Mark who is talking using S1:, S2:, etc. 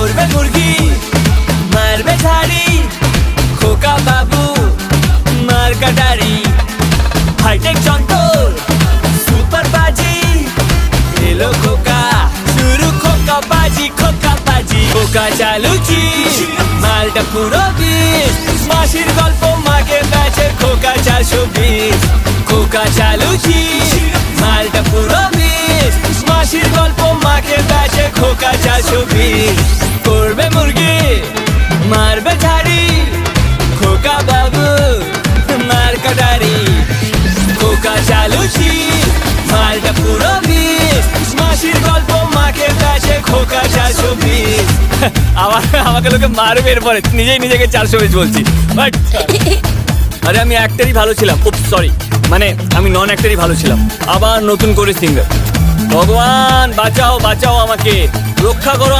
S1: করবে মুরগি, মারবে ঝাড়ি, খোকা বাবু মার কাটারি। হাইটেক যন্তর সুপার বাজি, এলো খোকা শুরু খোকা বাজি, খোকা বাজি। খোকা চালুচি মালটা পুরো বিষ, মাসির গল্প মাকে বেচে খোকা 420। খোকা চালুচি মালটা পুরো বিষ, মাসির গল্প মাকে বেচে খোকা 420। করবে মুরগি, মারবে ঝাড়ি, খোকা বাবু মার কাটারি। খোকা চালুচি মালটা পুরো বিষ, মাসির গল্প মাকে বেচে খোকা 420। আমাকে লোকে মারবে এরপরে, নিজেই নিজেকে 420 বলছি। বাট আরে আমি অ্যাক্টারই ভালো ছিলাম, সরি মানে আমি নন অ্যাক্টারই ভালো ছিলাম। আবার নতুন করে সিঙ্গার। ভগবান বাঁচাও বাঁচাও আমাকে, রক্ষা করো।